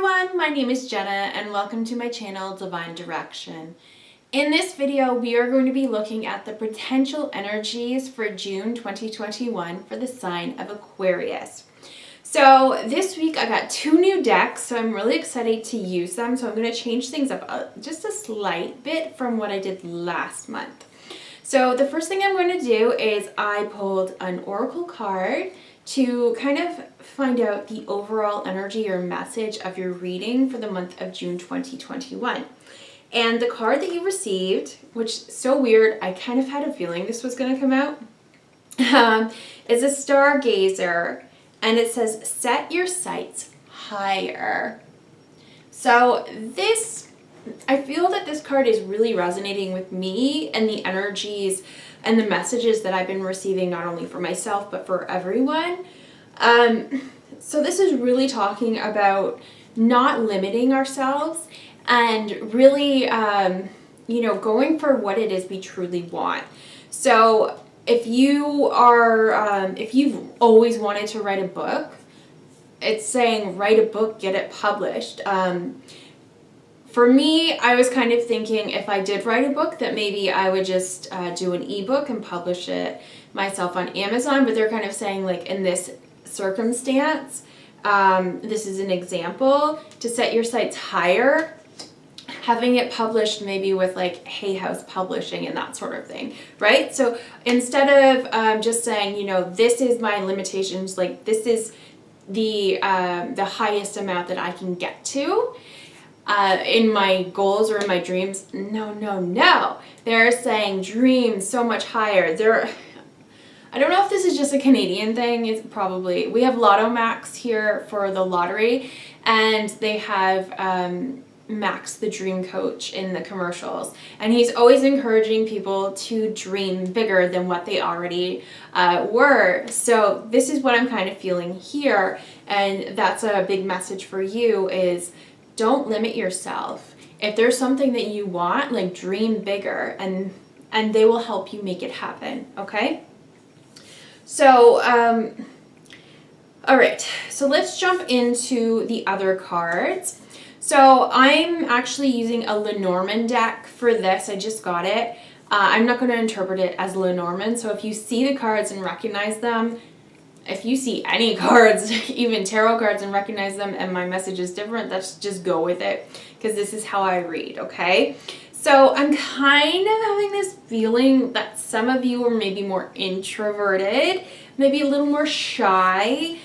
everyone, my name is Jenna and welcome to my channel Divine Direction. In this video we are going to be looking at the potential energies for June 2021 for the sign of Aquarius. So this week I got two new decks, so I'm really excited to use them. So I'm going to change things up just a slight bit from what I did last month. So the first thing I'm going to do is I pulled an oracle card to kind of find out the overall energy or message of your reading for the month of June 2021. And the card that you received, which is so weird, I kind of had a feeling this was going to come out, is a stargazer, and it says, set your sights higher. So this, I feel that this card is really resonating with me and the energies and the messages that I've been receiving, not only for myself, but for everyone. So this is really talking about not limiting ourselves and really, going for what it is we truly want. So if you are, if you've always wanted to write a book, it's saying write a book, get it published. For me, I was kind of thinking if I did write a book that maybe I would just do an ebook and publish it myself on Amazon, but they're kind of saying like in this circumstance, this is an example, to set your sights higher, having it published maybe with like Hay House Publishing and that sort of thing, right? So instead of just saying, this is my limitations, like this is the highest amount that I can get to, in my goals or in my dreams. No. They're saying dream so much higher. I don't know if this is just a Canadian thing. It's probably, we have Lotto Max here for the lottery, and they have Max the Dream Coach in the commercials. And he's always encouraging people to dream bigger than what they already were. So this is what I'm kind of feeling here. And that's a big message for you is, don't limit yourself. If there's something that you want, like dream bigger, and they will help you make it happen, okay? So, all right, so let's jump into the other cards. So I'm actually using a Lenormand deck for this. I just got it. I'm not going to interpret it as Lenormand, so if you see the cards and recognize them, if you see any cards, even tarot cards, and recognize them and my message is different, let's just go with it, because this is how I read, okay? So I'm kind of having this feeling that some of you are maybe more introverted, maybe a little more shy.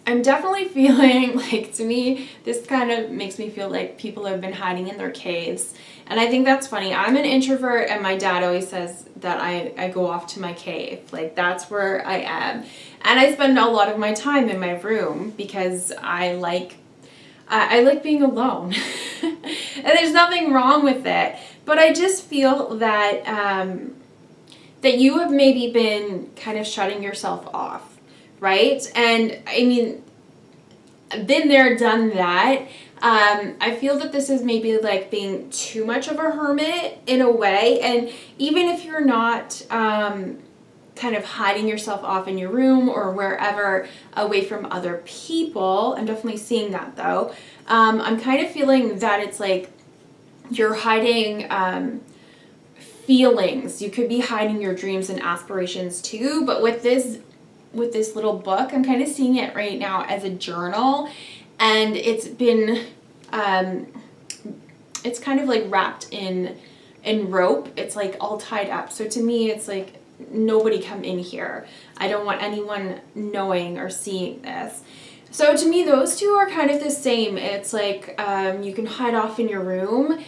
I'm definitely feeling like, to me, this kind of makes me feel like people have been hiding in their caves. And I think that's funny. I'm an introvert, and my dad always says that I go off to my cave. Like, that's where I am. And I spend a lot of my time in my room because I like being alone. And there's nothing wrong with it. But I just feel that, that you have maybe been kind of shutting yourself off. Right? And I mean, been there, done that. I feel that this is maybe like being too much of a hermit in a way. And even if you're not kind of hiding yourself off in your room or wherever away from other people, I'm definitely seeing that though. I'm kind of feeling that it's like you're hiding feelings. You could be hiding your dreams and aspirations too, but with this little book, I'm kind of seeing it right now as a journal, and it's been, it's kind of like wrapped in rope. It's like all tied up. So to me, it's like, nobody come in here. I don't want anyone knowing or seeing this. So to me, those two are kind of the same. It's like, you can hide off in your room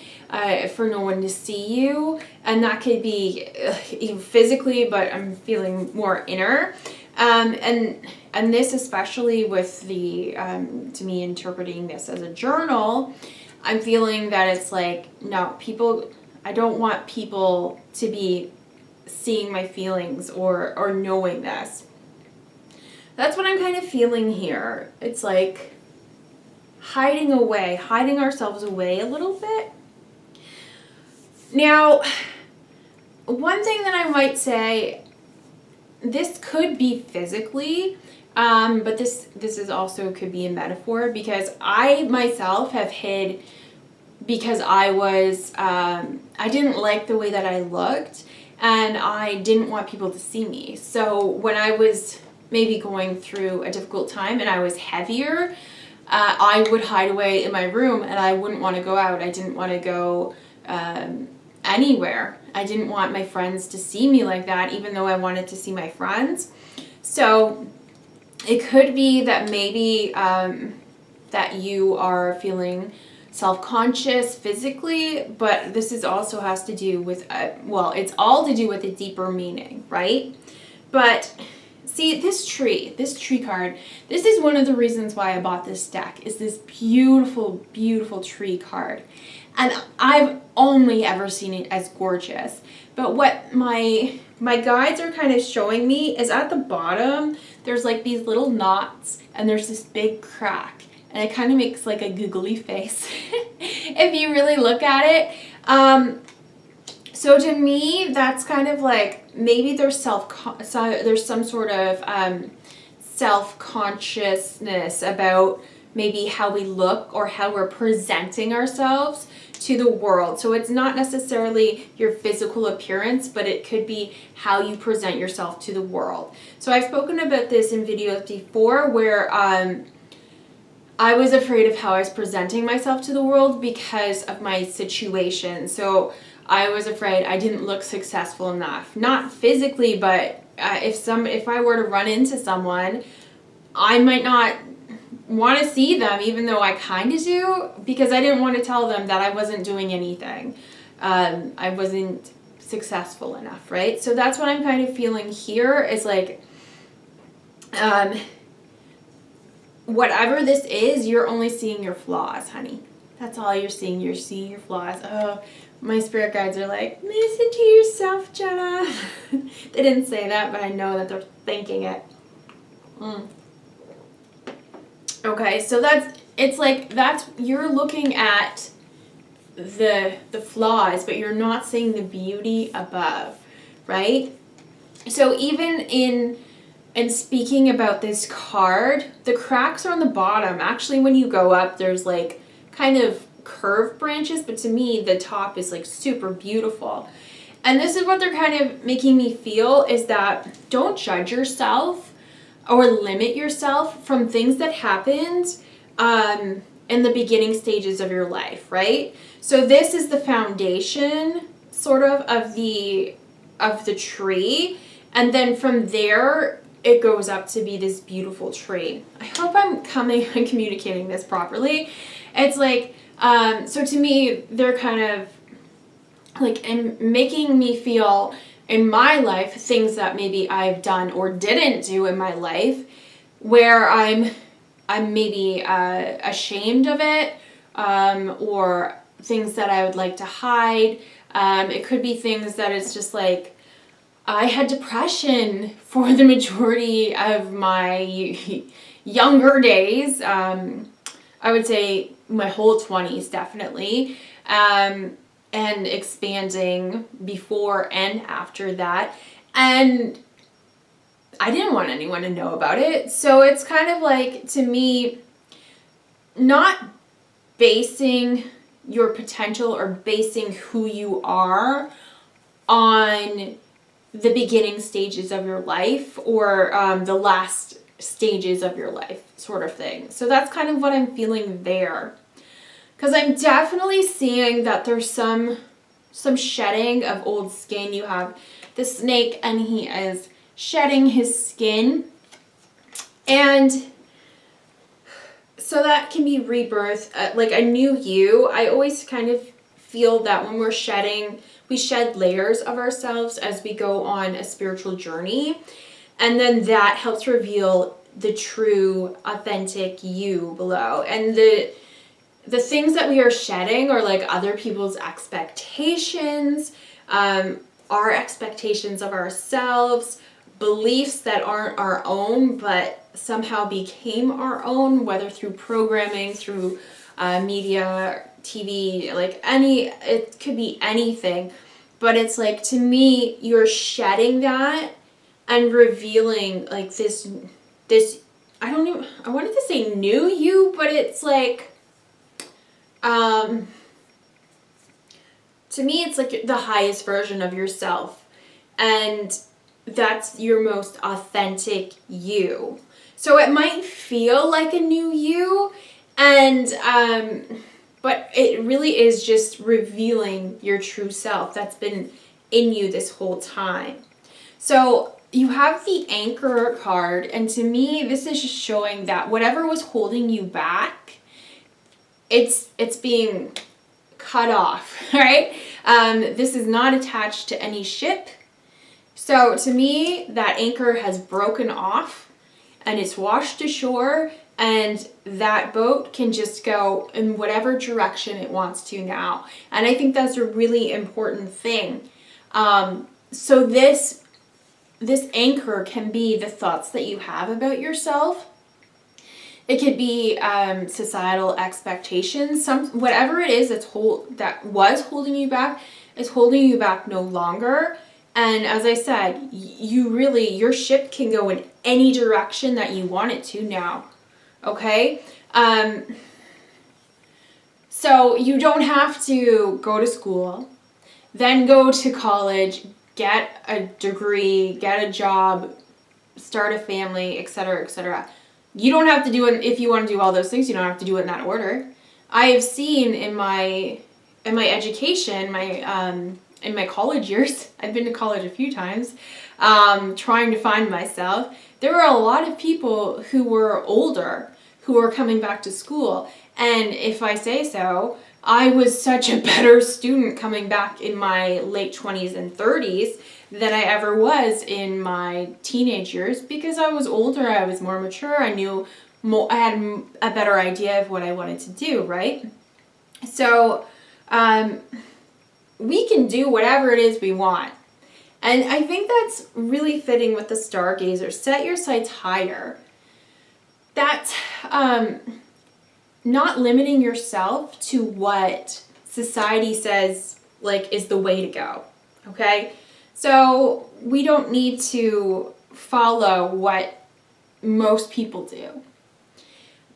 for no one to see you, and that could be physically, but I'm feeling more inner. And this, especially with the, to me, interpreting this as a journal, I'm feeling that it's like, no, I don't want people to be seeing my feelings or knowing this. That's what I'm kind of feeling here. It's like hiding ourselves away a little bit. Now, one thing that I might say, this could be physically, But this is also could be a metaphor, because I myself have hid because I was, I didn't like the way that I looked, and I didn't want people to see me. So when I was maybe going through a difficult time and I was heavier, I would hide away in my room, and I wouldn't want to go out. I didn't want to go anywhere. I didn't want my friends to see me like that, even though I wanted to see my friends. So it could be that maybe that you are feeling self-conscious physically, but this is also has to do with, well, it's all to do with a deeper meaning, right? But see, this tree card, this is one of the reasons why I bought this deck, is this beautiful, beautiful tree card. And I've only ever seen it as gorgeous. But what my guides are kind of showing me is at the bottom, there's like these little knots and there's this big crack. And it kind of makes like a googly face if you really look at it. So to me, that's kind of like maybe there's some sort of self-consciousness about maybe how we look or how we're presenting ourselves to the world. So it's not necessarily your physical appearance, but it could be how you present yourself to the world. So I've spoken about this in videos before where I was afraid of how I was presenting myself to the world because of my situation. So I was afraid I didn't look successful enough, not physically, but if I were to run into someone, I might not want to see them, even though I kind of do, because I didn't want to tell them that I wasn't doing anything. I wasn't successful enough, right? So that's what I'm kind of feeling here is like, whatever this is, you're only seeing your flaws, honey. That's all you're seeing. You're seeing your flaws. Oh, my spirit guides are like, listen to yourself, Jenna. They didn't say that, but I know that they're thinking it. Okay, so you're looking at the flaws, but you're not seeing the beauty above, right? So even in speaking about this card, the cracks are on the bottom. Actually, when you go up, there's like kind of curved branches, but to me, the top is like super beautiful. And this is what they're kind of making me feel, is that don't judge yourself or limit yourself from things that happened in the beginning stages of your life, right? So this is the foundation sort of the tree, and then from there it goes up to be this beautiful tree. I hope I'm communicating this properly. It's like, so to me, they're kind of like making me feel in my life things that maybe I've done or didn't do in my life where I'm maybe ashamed of it, or things that I would like to hide. It could be things that it's just like, I had depression for the majority of my younger days. I would say my whole 20s, definitely. And expanding before and after that. And I didn't want anyone to know about it. So it's kind of like, to me, not basing your potential or basing who you are on the beginning stages of your life or the last stages of your life sort of thing. So that's kind of what I'm feeling there. Because I'm definitely seeing that there's some shedding of old skin. You have the snake and he is shedding his skin. And so that can be rebirth, like a new you. I always kind of feel that when we're shedding, we shed layers of ourselves as we go on a spiritual journey. And then that helps reveal the true, authentic you below. And the things that we are shedding are like other people's expectations, our expectations of ourselves, beliefs that aren't our own but somehow became our own, whether through programming, through media, TV, like it could be anything. But it's like, to me, you're shedding that and revealing like this I wanted to say new you, but it's like, to me, it's like the highest version of yourself. And that's your most authentic you. So it might feel like a new you, and but it really is just revealing your true self that's been in you this whole time. So you have the Anchor card, and to me, this is just showing that whatever was holding you back, it's being cut off, right? This is not attached to any ship. So to me, that anchor has broken off and it's washed ashore, and that boat can just go in whatever direction it wants to now. And I think that's a really important thing. So this anchor can be the thoughts that you have about yourself. It could be societal expectations. Whatever it is that was holding you back is holding you back no longer. And as I said, your ship can go in any direction that you want it to now. Okay? So you don't have to go to school, then go to college, get a degree, get a job, start a family, etc., etc. You don't have to do it. If you want to do all those things, you don't have to do it in that order. I have seen in my education, in my college years, I've been to college a few times, trying to find myself. There were a lot of people who were older who were coming back to school. And if I say so, I was such a better student coming back in my late 20s and 30s than I ever was in my teenage years, because I was older, I was more mature, I knew more, I had a better idea of what I wanted to do, right? So, we can do whatever it is we want. And I think that's really fitting with the Stargazer. Set your sights higher. That's not limiting yourself to what society says like is the way to go. Okay? So we don't need to follow what most people do.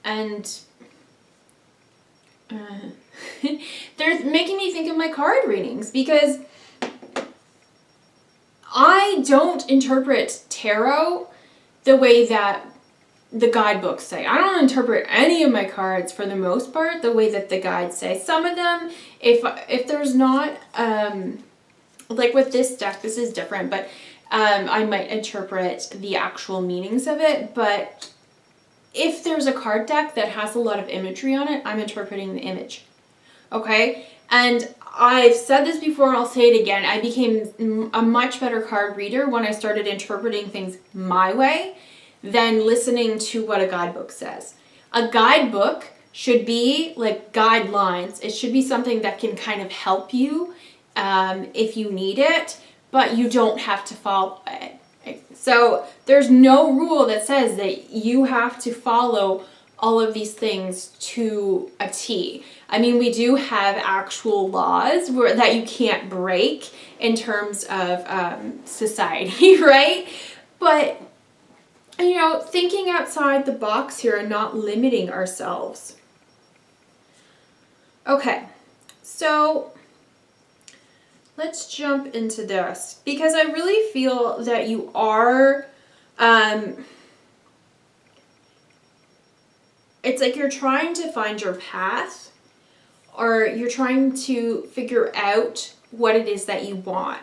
And they're making me think of my card readings, because I don't interpret tarot the way that the guidebooks say. I don't interpret any of my cards, for the most part, the way that the guides say. Some of them, if there's not, like with this deck, this is different, but I might interpret the actual meanings of it. But if there's a card deck that has a lot of imagery on it, I'm interpreting the image. Okay? And I've said this before and I'll say it again. I became a much better card reader when I started interpreting things my way than listening to what a guidebook says. A guidebook should be like guidelines. It should be something that can kind of help you if you need it, but you don't have to follow it. So there's no rule that says that you have to follow all of these things to a T. I mean, we do have actual laws that you can't break in terms of society, right? But, you know, thinking outside the box here and not limiting ourselves. Okay, so let's jump into this, because I really feel that you are, it's like you're trying to find your path, or you're trying to figure out what it is that you want.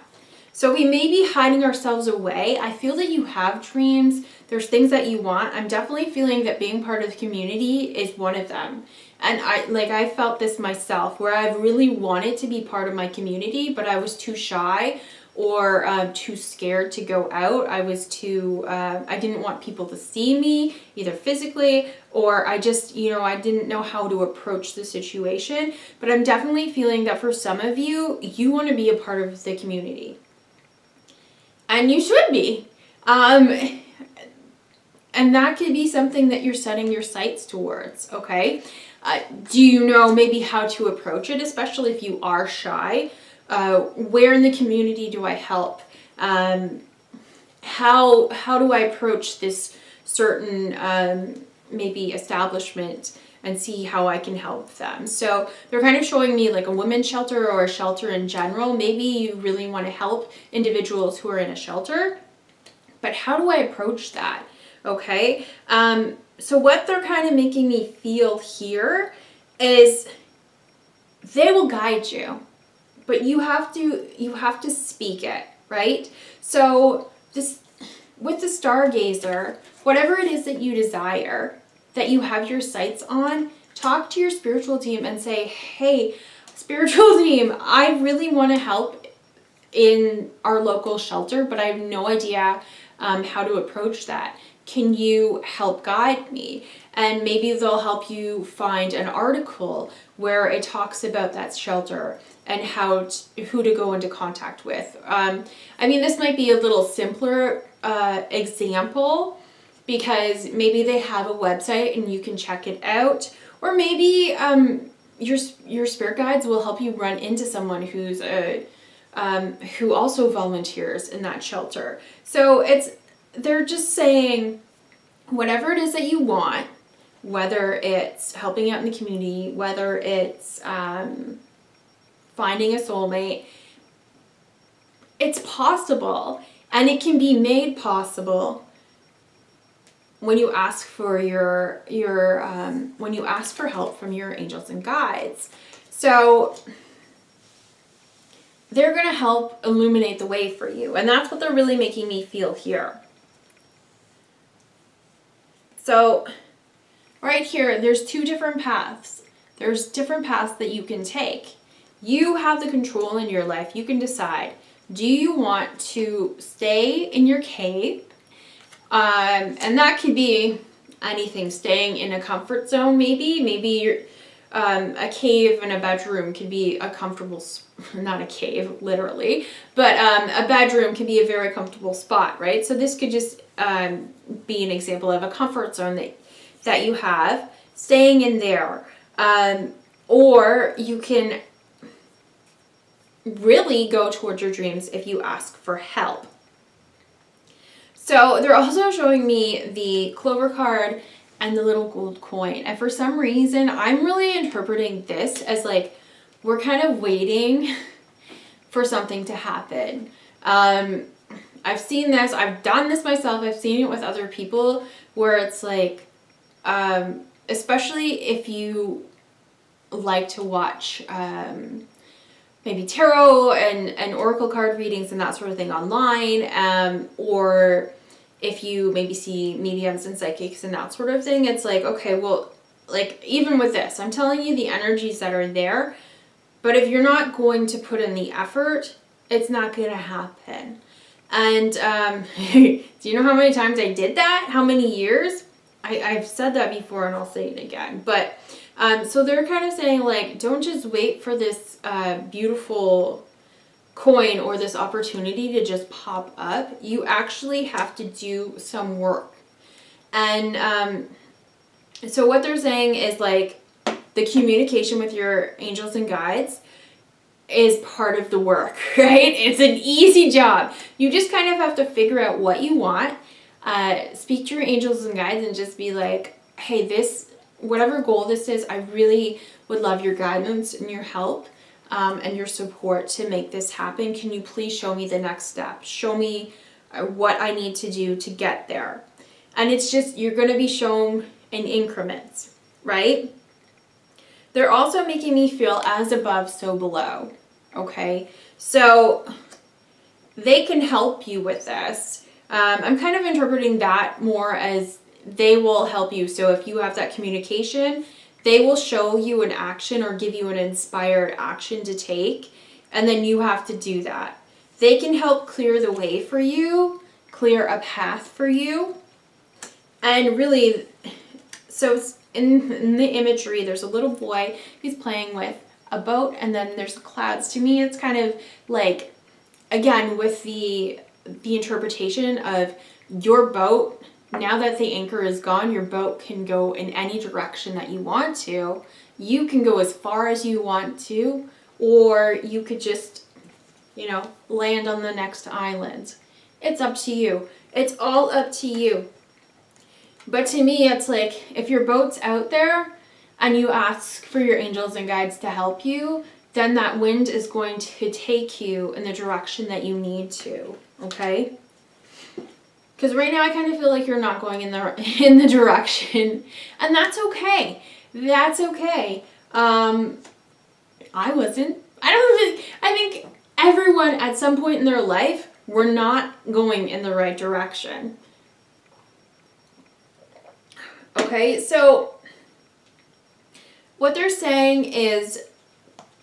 So we may be hiding ourselves away. I feel that you have dreams. There's things that you want. I'm definitely feeling that being part of the community is one of them. And I felt this myself, where I really wanted to be part of my community, but I was too shy or too scared to go out. I was too, I didn't want people to see me, either physically, or I just, I didn't know how to approach the situation. But I'm definitely feeling that for some of you, you want to be a part of the community. And you should be. And that could be something that you're setting your sights towards, okay? Do you know maybe how to approach it, especially if you are shy? Where in the community do I help? How do I approach this certain maybe establishment and see how I can help them. So they're kind of showing me like a women's shelter or a shelter in general. Maybe you really want to help individuals who are in a shelter, but how do I approach that? Okay. So what they're kind of making me feel here is they will guide you, but you have to speak it, right? So this, with the stargazer, whatever it is that you desire, that you have your sights on, talk to your spiritual team and say, hey, spiritual team, I really want to help in our local shelter, but I have no idea how to approach that. Can you help guide me? And maybe they'll help you find an article where it talks about that shelter and who to go into contact with. I mean, this might be a little simpler example, because maybe they have a website and you can check it out, or maybe your spirit guides will help you run into someone who's who also volunteers in that shelter. So they're just saying whatever it is that you want, whether it's helping out in the community, whether it's finding a soulmate, it's possible, and it can be made possible when you ask for when you ask for help from your angels and guides. So they're going to help illuminate the way for you, and that's what they're really making me feel here. So right here, there's two different paths. There's different paths that you can take. You have the control in your life. You can decide, do you want to stay in your cave? And that could be anything, staying in a comfort zone maybe. Maybe you're, a cave in a bedroom could be a comfortable, not a cave literally, but a bedroom can be a very comfortable spot, right? So this could just be an example of a comfort zone that you have, staying in there. Or you can really go towards your dreams if you ask for help. So they're also showing me the clover card and the little gold coin. And for some reason, I'm really interpreting this as like, we're kind of waiting for something to happen. I've seen this, I've done this myself, I've seen it with other people, where it's like, especially if you like to watch maybe tarot and oracle card readings and that sort of thing online, or if you maybe see mediums and psychics and that sort of thing, it's like, okay, well, like even with this, I'm telling you the energies that are there, but if you're not going to put in the effort, it's not going to happen. And do you know how many times I did that? How many years? I've said that before and I'll say it again. But so they're kind of saying like, don't just wait for this beautiful coin or this opportunity to just pop up. You actually have to do some work. And so what they're saying is like, the communication with your angels and guides is part of the work, right? It's an easy job. You just kind of have to figure out what you want, speak to your angels and guides and just be like, hey, this, whatever goal this is, I really would love your guidance and your help and your support to make this happen. Can you please show me the next step? Show me what I need to do to get there. And it's just, you're going to be shown in increments, right? They're also making me feel as above, so below. Okay, so they can help you with this. I'm kind of interpreting that more as they will help you. So if you have that communication, they will show you an action or give you an inspired action to take, and then you have to do that. They can help clear the way for you, clear a path for you, and really, so in the imagery, there's a little boy, he's playing with a boat, and then there's clouds. To me, it's kind of like, again, with the interpretation of your boat, now that the anchor is gone, your boat can go in any direction that you want to. You can go as far as you want to, or you could just, you know, land on the next island. It's up to you. It's all up to you. But to me, it's like if your boat's out there and you ask for your angels and guides to help you, then that wind is going to take you in the direction that you need to, okay? Because right now I kind of feel like you're not going in the direction, and that's okay. That's okay. I wasn't. I think everyone at some point in their life were not going in the right direction. Okay, so what they're saying is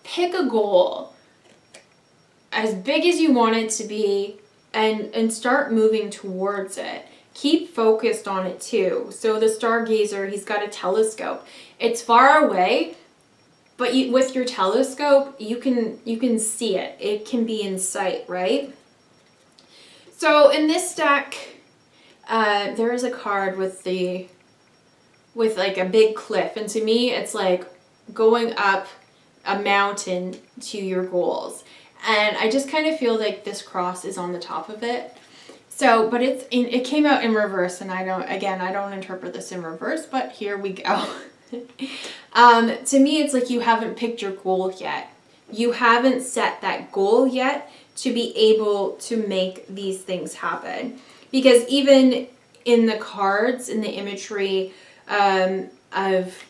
pick a goal as big as you want it to be and start moving towards it. Keep focused on it too. So the stargazer, he's got a telescope. It's far away, but with your telescope, you can see it. It can be in sight, right? So in this deck, there is a card with like a big cliff, and to me, it's like going up a mountain to your goals. And I just kind of feel like this cross is on the top of it. So, but it came out in reverse, and I don't interpret this in reverse, but here we go. To me, it's like you haven't picked your goal yet. You haven't set that goal yet to be able to make these things happen. Because even in the cards, in the imagery of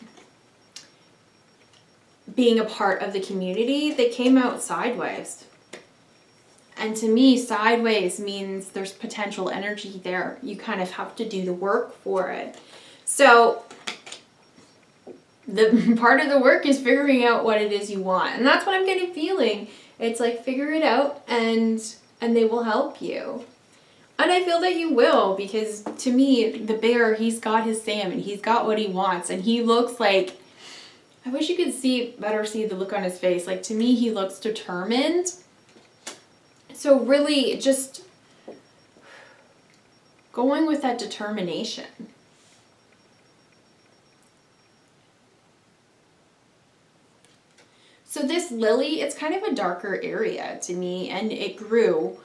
being a part of the community, they came out sideways. And to me, sideways means there's potential energy there. You kind of have to do the work for it. So the part of the work is figuring out what it is you want. And that's what I'm kind of feeling. It's like figure it out and they will help you. And I feel that you will, because to me, the bear, he's got his salmon. He's got what he wants. And he looks like, I wish you could better see the look on his face. Like, to me, he looks determined. So really just going with that determination. So this lily, it's kind of a darker area to me, and it grew.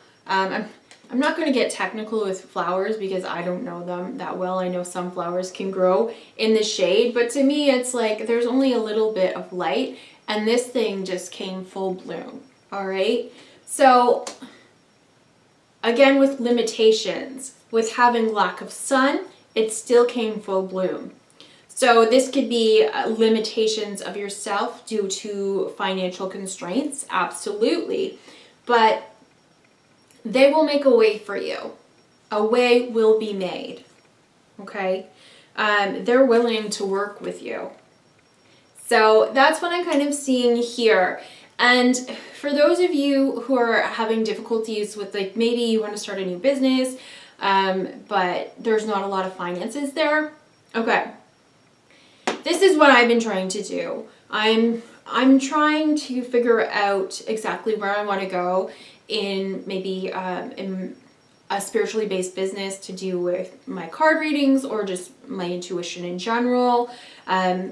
I'm not going to get technical with flowers because I don't know them that well. I know some flowers can grow in the shade, but to me it's like there's only a little bit of light, and this thing just came full bloom. All right. So again, with limitations, with having lack of sun, it still came full bloom. So this could be limitations of yourself due to financial constraints, absolutely. But they will make a way for you. A way will be made, okay? They're willing to work with you. So that's what I'm kind of seeing here. And for those of you who are having difficulties with, like, maybe you want to start a new business, but there's not a lot of finances there, okay. This is what I've been trying to do. I'm trying to figure out exactly where I want to go in maybe in a spiritually based business to do with my card readings or just my intuition in general. I've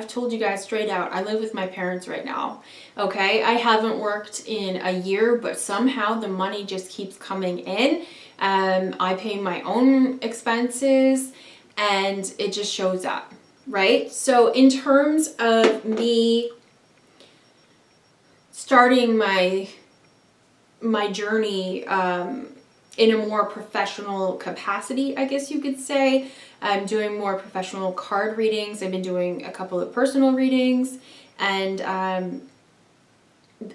told you guys straight out, I live with my parents right now, okay? I haven't worked in a year, but somehow the money just keeps coming in. I pay my own expenses, and it just shows up, right? So in terms of me starting my journey in a more professional capacity, I guess you could say. I'm doing more professional card readings. I've been doing a couple of personal readings, and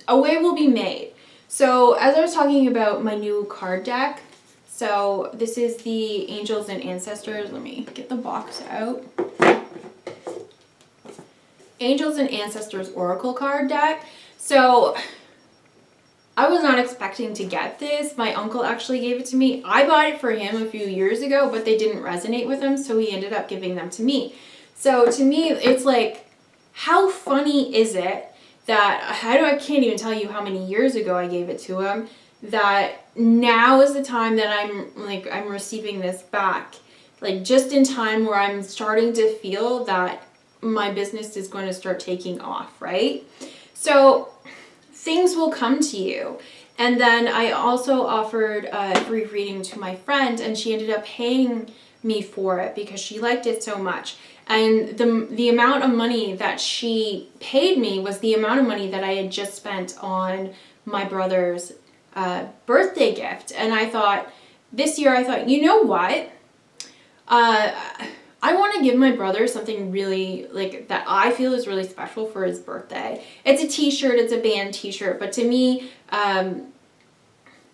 a way will be made. So as I was talking about my new card deck, so this is the Angels and Ancestors. Let me get the box out. Angels and Ancestors Oracle card deck. So I was not expecting to get this. My uncle actually gave it to me. I bought it for him a few years ago, but they didn't resonate with him, so he ended up giving them to me. So to me, it's like, how funny is it that, I can't even tell you how many years ago I gave it to him, that now is the time that I'm receiving this back. Like, just in time where I'm starting to feel that my business is going to start taking off, right? So things will come to you, And then I also offered a free reading to my friend, and she ended up paying me for it because she liked it so much. And the amount of money that she paid me was the amount of money that I had just spent on my brother's birthday gift. And I thought, this year I thought, you know what? I want to give my brother something really, like, that I feel is really special for his birthday. It's a t-shirt, it's a band t-shirt, but to me,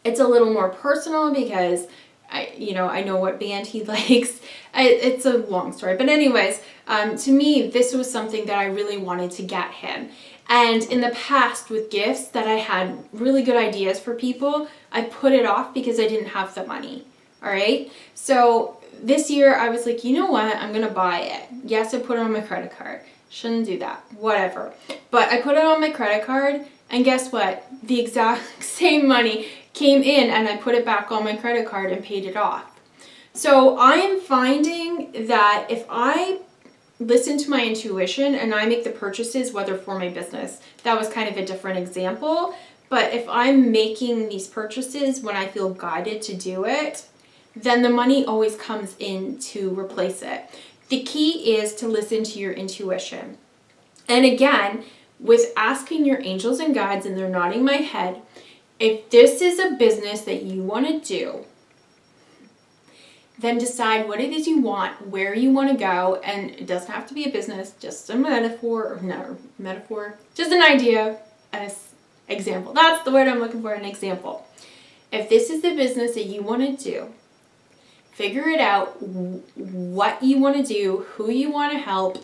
it's a little more personal because I know what band he likes. It's a long story, but anyways, to me, this was something that I really wanted to get him. And in the past with gifts that I had really good ideas for people, I put it off because I didn't have the money. All right. So this year I was like, you know what? I'm going to buy it. Yes, I put it on my credit card. Shouldn't do that. Whatever. But I put it on my credit card, and guess what? The exact same money came in, and I put it back on my credit card and paid it off. So I am finding that if I listen to my intuition and I make the purchases, whether for my business, that was kind of a different example, but if I'm making these purchases when I feel guided to do it, then the money always comes in to replace it. The key is to listen to your intuition. And again, with asking your angels and guides, and they're nodding my head, if this is a business that you want to do, then decide what it is you want, where you want to go, and it doesn't have to be a business, just a metaphor, just an idea, an example. That's the word I'm looking for, an example. If this is the business that you want to do, figure it out, what you want to do, who you want to help,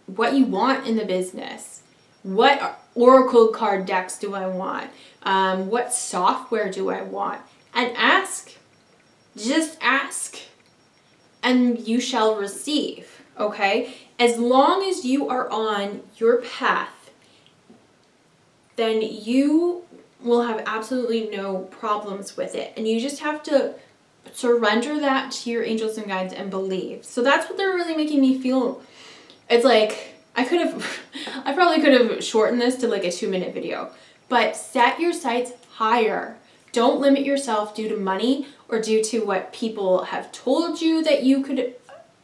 what you want in the business, what oracle card decks do I want, what software do I want, and ask. Just ask, and you shall receive, okay? As long as you are on your path, then you will have absolutely no problems with it. And you just have to surrender that to your angels and guides and believe. So that's what they're really making me feel. It's like, I probably could have shortened this to like a 2-minute video, but set your sights higher. Don't limit yourself due to money or due to what people have told you that you could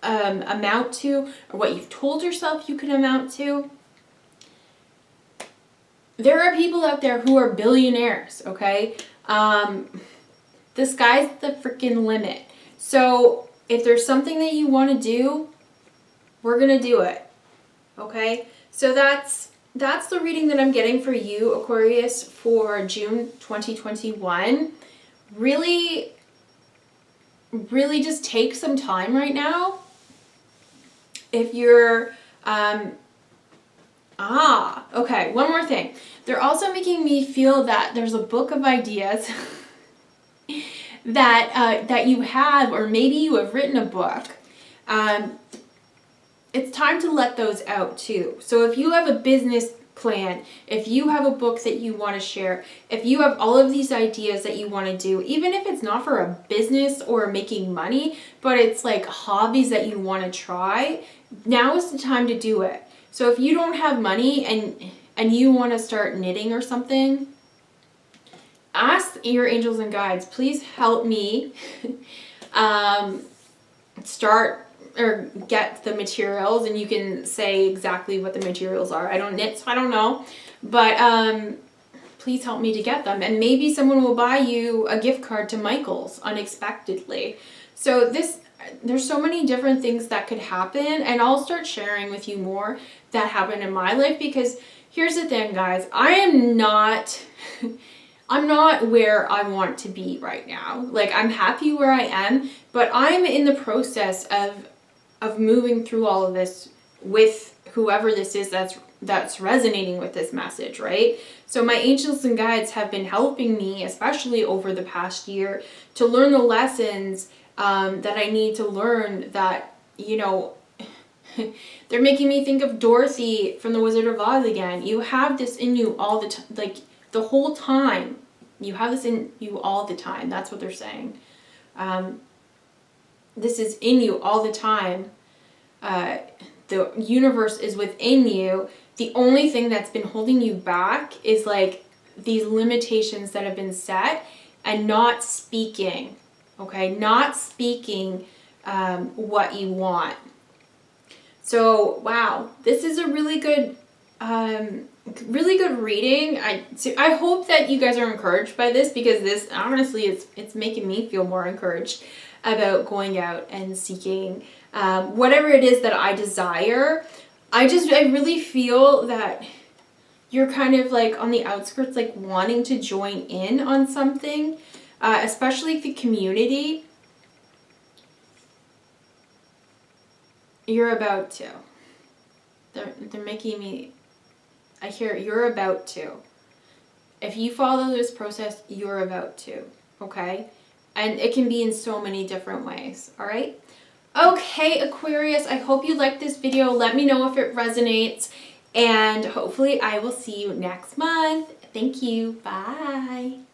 amount to, or what you've told yourself you could amount to. There are people out there who are billionaires, okay? The sky's the freaking limit. So if there's something that you want to do, we're going to do it, okay? So that's the reading that I'm getting for you, Aquarius, for June 2021. Really just take some time right now. If you're, okay, one more thing. They're also making me feel that there's a book of ideas that you have, or maybe you have written a book. It's time to let those out too. So if you have a business plan, if you have a book that you want to share, if you have all of these ideas that you want to do, even if it's not for a business or making money, but it's like hobbies that you want to try, now is the time to do it. So if you don't have money and you want to start knitting or something, ask your angels and guides, please help me start or get the materials, and you can say exactly what the materials are. I don't knit, so I don't know, but please help me to get them, and maybe someone will buy you a gift card to Michael's unexpectedly. So there's so many different things that could happen, and I'll start sharing with you more that happened in my life, because here's the thing, guys, I'm not where I want to be right now. Like, I'm happy where I am, but I'm in the process of moving through all of this with whoever this is that's resonating with this message, right? So my angels and guides have been helping me, especially over the past year, to learn the lessons that I need to learn, that, you know, they're making me think of Dorothy from The Wizard of Oz again. You have this in you all the time, like the whole time. You have this in you all the time. That's what they're saying. This is in you all the time. The universe is within you. The only thing that's been holding you back is like these limitations that have been set and not speaking, okay? Not speaking what you want. So, wow, this is a really good reading. I hope that you guys are encouraged by this, because this, honestly, it's making me feel more encouraged about going out and seeking whatever it is that I desire. I really feel that you're kind of like on the outskirts, like wanting to join in on something, especially the community. You're about to. They're making me, I hear you're about to. If you follow this process, you're about to, okay? And it can be in so many different ways, all right? Okay, Aquarius, I hope you liked this video. Let me know if it resonates, and hopefully I will see you next month. Thank you. Bye.